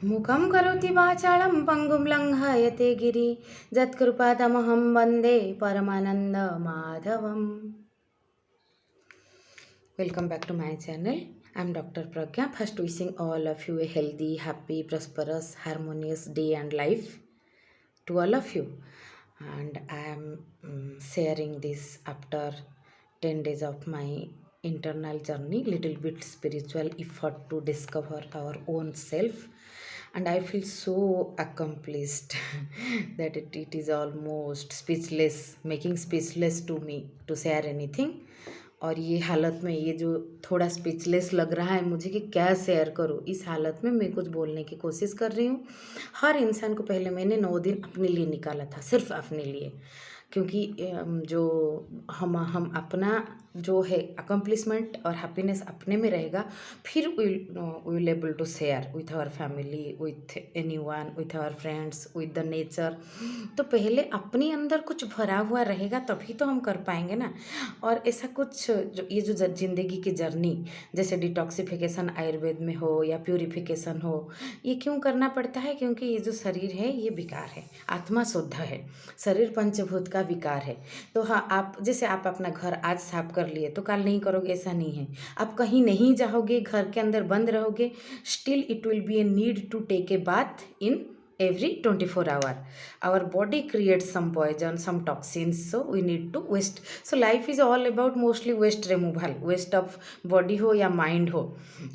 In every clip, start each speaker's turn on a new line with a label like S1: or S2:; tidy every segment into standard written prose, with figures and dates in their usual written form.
S1: मुखं करोति वाचालं पङ्गुं लङ्घयते गिरि यत्कृपातमहं वन्दे परमानन्दमाधवम्. Welcome back to my channel. I'm Dr. Pragya. First wishing all of you a healthy, happy, prosperous, harmonious day and life to all of you. And I am sharing this after 10 days of my internal journey, little bit spiritual effort to discover our own self, and I feel so accomplished that it is almost speechless, making speechless to me to share anything. और ये हालत में ये जो थोड़ा speechless लग रहा है मुझे कि क्या शेयर करूँ, इस हालत में मैं कुछ बोलने की कोशिश कर रही हूँ. हर इंसान को पहले मैंने 9 दिन अपने लिए निकाला था, सिर्फ अपने लिए, क्योंकि जो हम अपना जो है अकम्प्लिशमेंट और हैप्पीनेस अपने में रहेगा, फिर will able to share with our family, with anyone, with our friends, with the nature. तो पहले अपने अंदर कुछ भरा हुआ रहेगा तभी तो हम कर पाएंगे ना. और ऐसा कुछ जो ये जो ज़िंदगी की जर्नी, जैसे डिटॉक्सिफिकेशन आयुर्वेद में हो या प्यूरिफिकेशन हो, ये क्यों करना पड़ता है? क्योंकि ये जो शरीर है ये विकार है, आत्मा शुद्ध है, शरीर पंचभूत का विकार है. तो हाँ, आप जैसे आप अपना घर आज साफ कर लिए तो कल नहीं करोगे, ऐसा नहीं है. आप कहीं नहीं जाओगे, घर के अंदर बंद रहोगे, still it will be a need to take a bath in every 24 hour. Our body creates some poison, some toxins, so we need to waste. So life is all about mostly waste removal, waste of body हो या mind हो.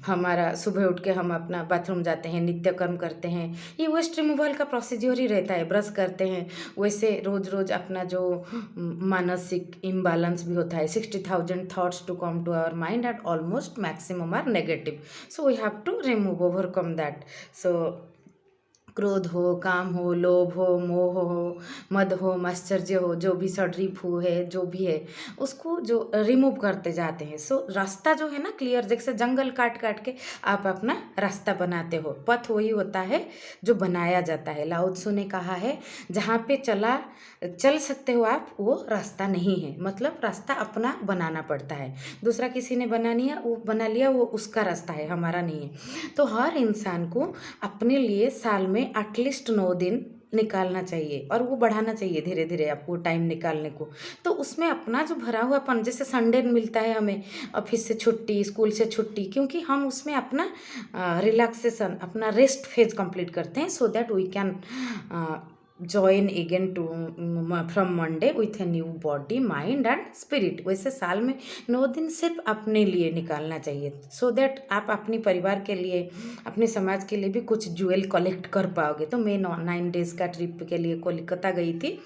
S1: हमारा सुबह उठ के हम अपना bathroom जाते हैं, नित्य कर्म करते हैं, ये वेस्ट रिमूवल का प्रोसीजर ही रहता है. ब्रश करते हैं, वैसे रोज रोज अपना जो मानसिक इम्बैलेंस भी होता है. 60,000 thoughts to come to our mind and almost maximum are negative, so we have to remove, overcome that. So क्रोध हो, काम हो, लोभ हो, मोह हो, मद हो, माश्चर्य हो, जो भी सड्रीफ है, जो भी है, उसको जो रिमूव करते जाते हैं. सो रास्ता जो है ना क्लियर, जैसे जंगल काट काट के आप अपना रास्ता बनाते हो. पथ वही होता है जो बनाया जाता है. लाओ त्सु ने कहा है, जहाँ पे चल सकते हो आप, वो रास्ता नहीं है. मतलब रास्ता अपना बनाना पड़ता है. दूसरा किसी ने बना लिया, वो उसका रास्ता है, हमारा नहीं है. तो हर इंसान को अपने लिए साल में एटलीस्ट 9 दिन निकालना चाहिए, और वो बढ़ाना चाहिए धीरे धीरे आपको टाइम निकालने को. तो उसमें अपना जो भरा हुआपन, जैसे संडे मिलता है हमें ऑफिस से छुट्टी, स्कूल से छुट्टी, क्योंकि हम उसमें अपना रिलैक्सेशन, अपना रेस्ट फेज कंप्लीट करते हैं, so that we can join again to from Monday with a new body, mind and spirit. वैसे साल में 9 दिन सिर्फ अपने लिए निकालना चाहिए, सो दैट आप अपने परिवार के लिए, अपने समाज के लिए भी कुछ ज्वेल कलेक्ट कर पाओगे. तो मैं 9 डेज़ का ट्रिप के लिए कोलकाता गई थी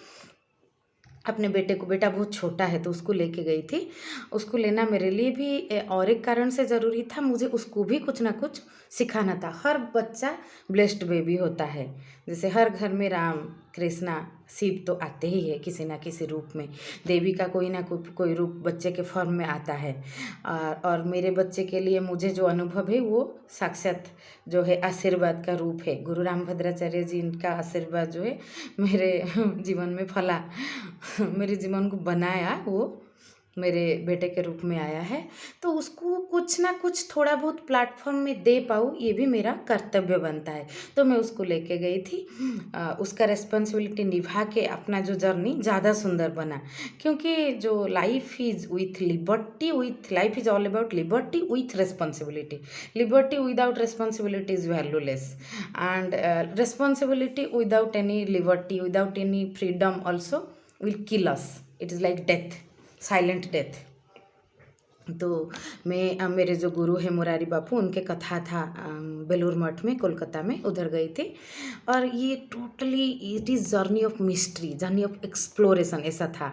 S1: अपने बेटे को. बेटा बहुत छोटा है तो उसको लेके गई थी. उसको लेना मेरे लिए भी और एक कारण से ज़रूरी था, मुझे उसको भी कुछ ना कुछ सिखाना था. हर बच्चा ब्लेस्ड बेबी होता है, जैसे हर घर में राम, कृष्णा, शिव तो आते ही है किसी ना किसी रूप में. देवी का कोई ना कोई रूप बच्चे के फॉर्म में आता है. और मेरे बच्चे के लिए मुझे जो अनुभव है वो साक्षात जो है आशीर्वाद का रूप है. गुरु रामभद्राचार्य जी का आशीर्वाद जो है मेरे जीवन में फला, मेरे जीवन को बनाया, वो मेरे बेटे के रूप में आया है. तो उसको कुछ ना कुछ थोड़ा बहुत प्लेटफॉर्म में दे पाऊँ, ये भी मेरा कर्तव्य बनता है. तो मैं उसको लेके गई थी. उसका रिस्पॉन्सिबिलिटी निभा के अपना जो जर्नी ज़्यादा सुंदर बना, क्योंकि जो life is with liberty, with life is all about liberty with responsibility. Liberty without responsibility is valueless, and responsibility without any liberty, without any freedom also will kill us. It is like death, silent death. तो मैं मेरे जो गुरु है मुरारी बापू, उनके कथा था बेलूर मठ में, कोलकाता में, उधर गई थी. और ये totally it is journey of mystery, journey of exploration, ऐसा था.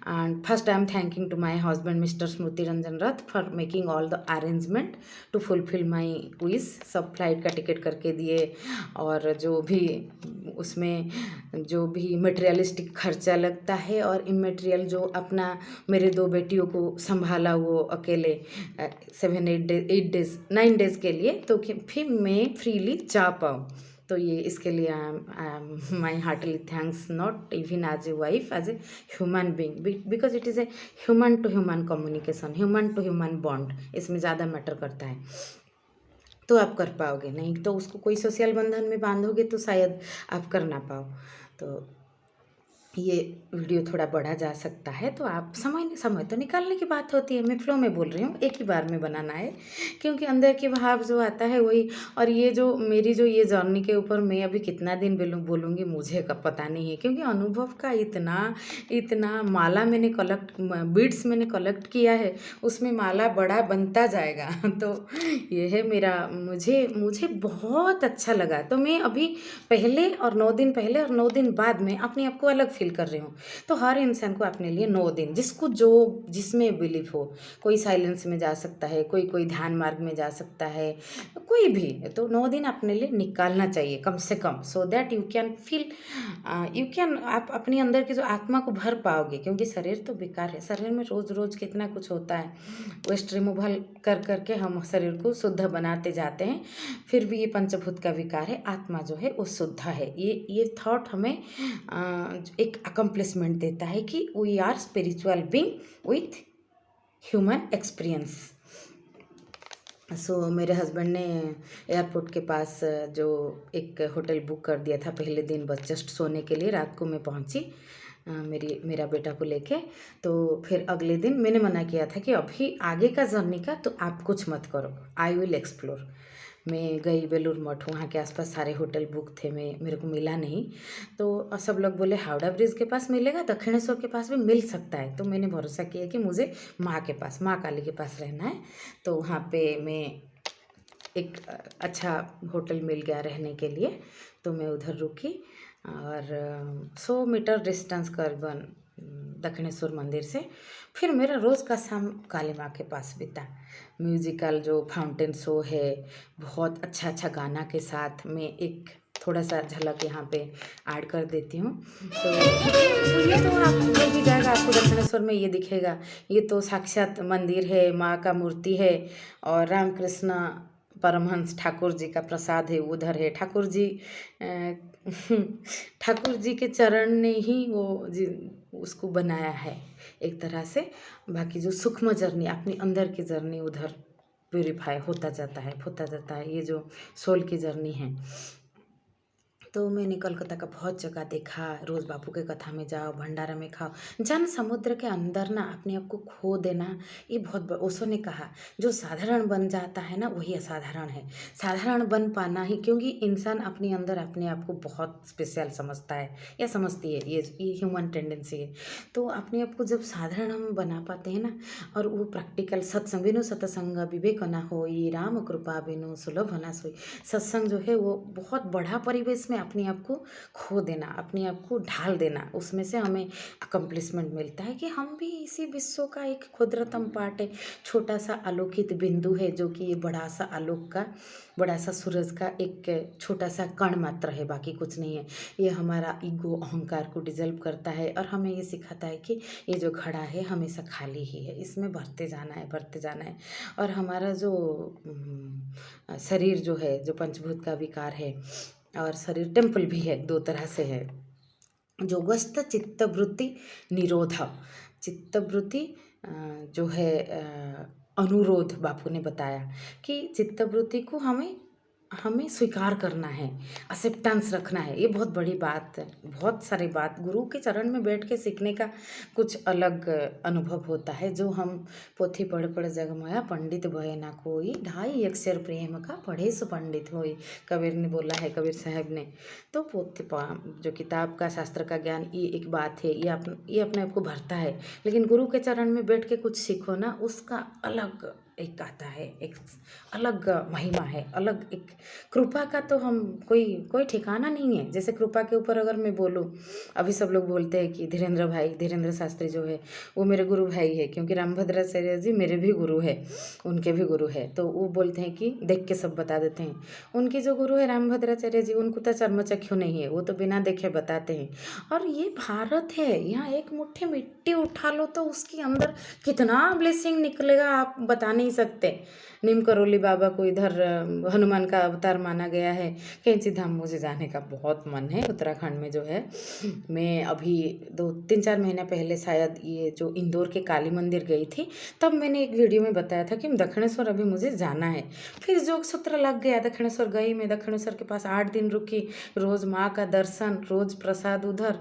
S1: And first I am thanking to my husband mister Smruti Ranjan Rath for making all the arrangement to fulfil my wish. सब फ्लाइट का टिकट करके दिए, और जो भी उसमें जो भी मटेरियलिस्टिक खर्चा लगता है और इमेटेरियल जो अपना मेरे 2 बेटियों को संभाला वो अकेले 7-8 डेज 9 डेज़ के लिए, तो फिर मैं फ्रीली जा पाऊँ. तो ये इसके लिए I my heartly thanks, not even as a wife, as a human being, because it is a human to human communication, human to human bond, इसमें ज़्यादा मैटर करता है. तो आप कर पाओगे, नहीं तो उसको कोई सोशल बंधन में बांधोगे तो शायद आप कर ना पाओ। तो ये वीडियो थोड़ा बढ़ा जा सकता है, तो आप समय समय तो निकालने की बात होती है। मैं फ्लो में बोल रही हूँ, एक ही बार में बनाना है, क्योंकि अंदर के भाव जो आता है वही। और ये जो मेरी जो ये जर्नी के ऊपर मैं अभी कितना दिन बोलूँगी मुझे कब पता नहीं है, क्योंकि अनुभव का इतना इतना माला मैंने कलेक्ट बीड्स मैंने कलेक्ट किया है, उसमें माला बड़ा बनता जाएगा। तो ये है मेरा, मुझे मुझे बहुत अच्छा लगा। तो मैं अभी पहले और 9 दिन पहले और 9 दिन बाद में अपने आप को अलग फील कर रही हूँ। तो हर इंसान को अपने लिए 9 दिन, जिसको जो जिसमें बिलीव हो, कोई साइलेंस में जा सकता है, कोई कोई ध्यान मार्ग में जा सकता है, कोई भी। तो 9 दिन अपने लिए निकालना चाहिए कम से कम, so that you can feel, you can, आप अपने अंदर की जो आत्मा को भर पाओगे। क्योंकि शरीर तो बेकार है, शरीर में रोज़ रोज़ कितना कुछ होता है, वेस्ट रिमूवल कर करके हम शरीर को शुद्ध बनाते जाते हैं, फिर भी ये पंचभूत का विकार है, आत्मा जो है वो शुद्ध है। ये थॉट हमें एक अकम्प्लिशमेंट देता है कि we are spiritual being with human experience. So मेरे हस्बैंड ने एयरपोर्ट के पास जो एक होटल बुक कर दिया था पहले दिन, बस जस्ट सोने के लिए। रात को मैं पहुंची मेरा बेटा को लेके। तो फिर अगले दिन मैंने मना किया था कि अभी आगे का जर्नी का तो आप कुछ मत करो, आई विल एक्सप्लोर। मैं गई बेलूर मठ, वहाँ के आसपास सारे होटल बुक थे, मेरे को मिला नहीं। तो सब लोग बोले हावड़ा ब्रिज के पास मिलेगा, दक्षिणेश्वर के पास भी मिल सकता है। तो मैंने भरोसा किया कि मुझे माँ के पास, माँ काली के पास रहना है। तो वहाँ पे मैं एक अच्छा होटल मिल गया रहने के लिए, तो मैं उधर रुकी। और 100 मीटर डिस्टेंस करीबन दक्षिणेश्वर मंदिर से। फिर मेरा रोज़ का शाम काली माँ के पास बीता। म्यूजिकल जो फाउंटेन शो है, बहुत अच्छा अच्छा गाना के साथ, मैं एक थोड़ा सा झलक यहाँ पे ऐड कर देती हूँ। तो ये तो आप जो भी जाएगा आपको दक्षिणेश्वर में ये दिखेगा, ये तो साक्षात मंदिर है, माँ का मूर्ति है, और रामकृष्ण परमहंस ठाकुर जी का प्रसाद है उधर है। ठाकुर जी ठाकुर जी के चरण ने ही वो उसको बनाया है एक तरह से। बाकी जो सूक्ष्म जर्नी, अपनी अंदर की जर्नी उधर प्यूरिफाई होता जाता है, ये जो सोल की जर्नी है। तो मैंने कोलकाता का बहुत जगह देखा, रोज़ बापू के कथा में जाओ, भंडारा में खाओ, जन समुद्र के अंदर ना अपने आप को खो देना, ये बहुत ओशो ने कहा, जो साधारण बन जाता है ना वही असाधारण है। साधारण बन पाना ही, क्योंकि इंसान अपने अंदर अपने आप को बहुत स्पेशल समझता है या समझती है, ये ह्यूमन टेंडेंसी है। तो अपने आप को जब साधारण हम बना पाते हैं ना, और वो प्रैक्टिकल सत्संग, बिनु सत्संग विवेक ना हो, ये राम कृपा बिनु सुलभ ना सोई। सत्संग जो है वो बहुत बड़ा परिवेश में अपने आप को खो देना, अपने आप को ढाल देना, उसमें से हमें अकम्प्लिशमेंट मिलता है कि हम भी इसी विश्व का एक क्षुद्रतम पार्ट है, छोटा सा अलौकिक बिंदु है, जो कि ये बड़ा सा आलोक का, बड़ा सा सूरज का एक छोटा सा कण मात्र है, बाकी कुछ नहीं है। ये हमारा ईगो, अहंकार को डिजल्व करता है और हमें ये सिखाता है कि ये जो घड़ा है हमेशा खाली ही है, इसमें भरते जाना है, भरते जाना है। और हमारा जो शरीर जो है, जो पंचभूत का विकार है, और शरीर टेम्पल भी है, दो तरह से है। योगस्थ चित्तवृत्ति निरोध, चित्तवृत्ति जो है अनुरोध, बापू ने बताया कि चित्तवृत्ति को हमें स्वीकार करना है, एक्सेप्टेंस रखना है। ये बहुत बड़ी बात है, बहुत सारी बात गुरु के चरण में बैठ के सीखने का कुछ अलग अनुभव होता है, जो हम पोथी पढ़ पढ़ जगमाया पंडित भय ना कोई, 2.5 अक्षर प्रेम का पढ़े सो पंडित होई, कबीर ने बोला है, कबीर साहब ने। तो पोथी जो किताब का, शास्त्र का ज्ञान, ये एक बात है, ये अपने आप को भरता है। लेकिन गुरु के चरण में बैठ के कुछ सीखो ना, उसका अलग एक आता है, एक अलग महिमा है, अलग एक कृपा का तो हम कोई ठिकाना नहीं है। जैसे कृपा के ऊपर अगर मैं बोलूँ, अभी सब लोग बोलते हैं कि धीरेन्द्र शास्त्री जो है वो मेरे गुरु भाई है, क्योंकि रामभद्राचार्य जी मेरे भी गुरु है, उनके भी गुरु है। तो वो बोलते हैं कि देख के सब बता देते हैं। उनके जो गुरु है रामभद्राचार्य जी, उनको तो चर्मचक्षु नहीं है, वो तो बिना देखे बताते हैं। और ये भारत है, यहाँ एक मुट्ठी मिट्टी उठा लो तो उसके अंदर कितना ब्लेसिंग निकलेगा आप बता नहीं नहीं सकते। नीम करोली बाबा को इधर हनुमान का अवतार माना गया है। कैंची धाम मुझे जाने का बहुत मन है, उत्तराखंड में जो है। मैं अभी 2-3-4 महीने पहले शायद ये जो इंदौर के काली मंदिर गई थी, तब मैंने एक वीडियो में बताया था कि दक्षिणेश्वर अभी मुझे जाना है। फिर जोग सूत्र लग गया, दक्षिणेश्वर गई मैं, दक्षिणेश्वर के पास 8 दिन रुकी, रोज़ माँ का दर्शन, रोज़ प्रसाद उधर।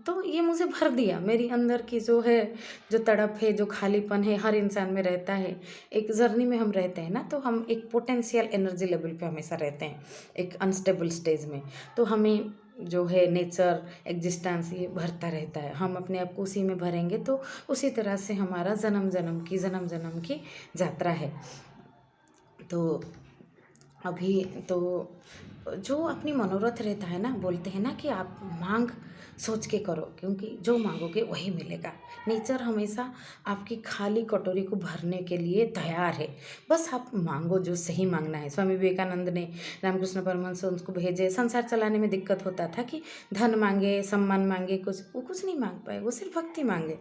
S1: तो ये मुझे भर दिया, मेरी अंदर की जो है, जो तड़प है, जो खालीपन है, हर इंसान में रहता है। एक जर्नी में हम रहते हैं ना, तो हम एक पोटेंशियल एनर्जी लेवल पे हमेशा रहते हैं, एक अनस्टेबल स्टेज में। तो हमें जो है नेचर, एग्जिस्टेंस, ये भरता रहता है। हम अपने आप को उसी में भरेंगे तो उसी तरह से हमारा जन्म जन्म की यात्रा है। तो अभी तो जो अपनी मनोरथ रहता है ना, बोलते हैं ना कि आप मांग सोच के करो, क्योंकि जो मांगोगे वही मिलेगा। नेचर हमेशा आपकी खाली कटोरी को भरने के लिए तैयार है, बस आप मांगो जो सही मांगना है। स्वामी विवेकानंद ने, रामकृष्ण परमहंस उनको भेजे, संसार चलाने में दिक्कत होता था कि धन मांगे, सम्मान मांगे, वो कुछ नहीं मांग पाए, वो सिर्फ भक्ति मांगे,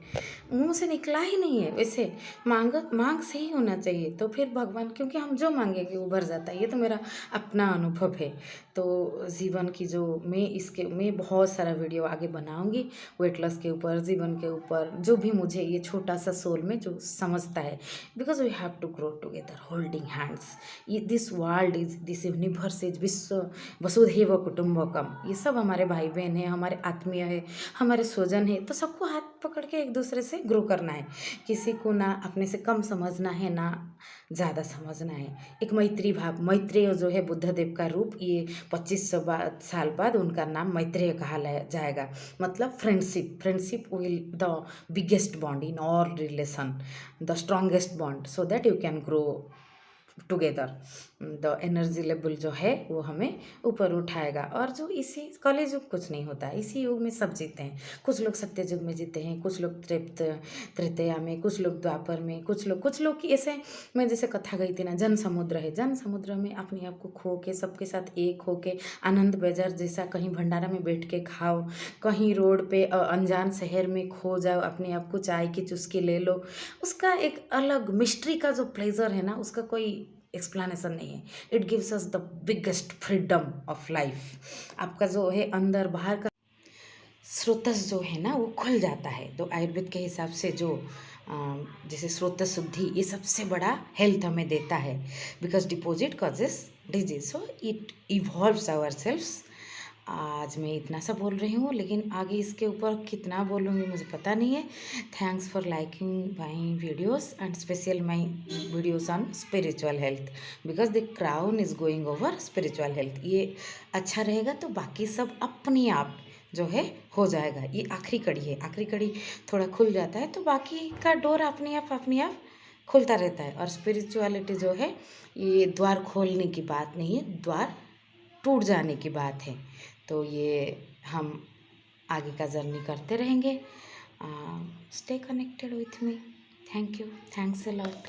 S1: मुँह से निकला ही नहीं है। वैसे मांग सही होना चाहिए, तो फिर भगवान, क्योंकि हम जो मांगेंगे वो भर जाता है। ये तो मेरा अपना अनुभव है। तो जीवन की जो मैं बहुत सारा वीडियो आगे बनाऊंगी, वेट लॉस के ऊपर, जीवन के ऊपर, जो भी मुझे ये छोटा सा सोल में जो समझता है। Because we have to grow together holding hands. ये this world is, this universe is विश्व वसुधैव कुटुंबकम। ये सब हमारे भाई बहन हैं, हमारे आत्मीय है, हमारे स्वजन है। तो सबको हाथ पकड़ के एक दूसरे से ग्रो करना है। किसी को ना अपने से कम समझना है, ना ज़्यादा समझना है। एक मैत्री भाव, मैत्रेय जो है बुद्ध देव का रूप, ये 2500 साल बाद उनका नाम मैत्रेय कहा जाएगा। मतलब friendship will the biggest bond in all relation, the strongest bond, so that you can grow together. The energy level जो है वो हमें ऊपर उठाएगा। और जो इसी कलयुग युग कुछ नहीं होता, इसी युग में सब जीते हैं। कुछ लोग सत्य युग में जीते हैं, कुछ लोग त्रेतया में, कुछ लोग द्वापर में, कुछ लोग की ऐसे। मैं जैसे कथा गई थी ना, जन समुद्र है, जन समुद्र में अपने आप को खो के, सबके साथ एक हो के, आनंद बेजर जैसा, कहीं भंडारा में बैठ के खाओ, कहीं रोड पे अनजान शहर में खो जाओ, अपने आप को चाय की चुस्की ले लो। उसका एक अलग मिस्ट्री का जो प्लेजर है ना, उसका कोई एक्सप्लेनेशन नहीं है। It gives us the biggest freedom of life. आपका जो है अंदर बाहर का स्रोतस जो है ना, वो खुल जाता है। तो आयुर्वेद के हिसाब से जो जैसे स्रोत शुद्धि, ये सबसे बड़ा हेल्थ हमें देता है। Because deposit causes disease, so it evolves our selves. आज मैं इतना सा बोल रही हूँ, लेकिन आगे इसके ऊपर कितना बोलूँगी मुझे पता नहीं है। Thanks for liking my videos and special my videos on spiritual health, because the crown is going over spiritual health. ये अच्छा रहेगा तो बाकी सब अपने आप जो है हो जाएगा। ये आखिरी कड़ी है, आखिरी कड़ी थोड़ा खुल जाता है तो बाकी का डोर अपने आप खुलता रहता है। और स्पिरिचुअलिटी जो है, ये द्वार खोलने की बात नहीं है, द्वार टूट जाने की बात है। तो ये हम आगे का जर्नी करते रहेंगे। Stay connected with me. Thank you, thanks a lot.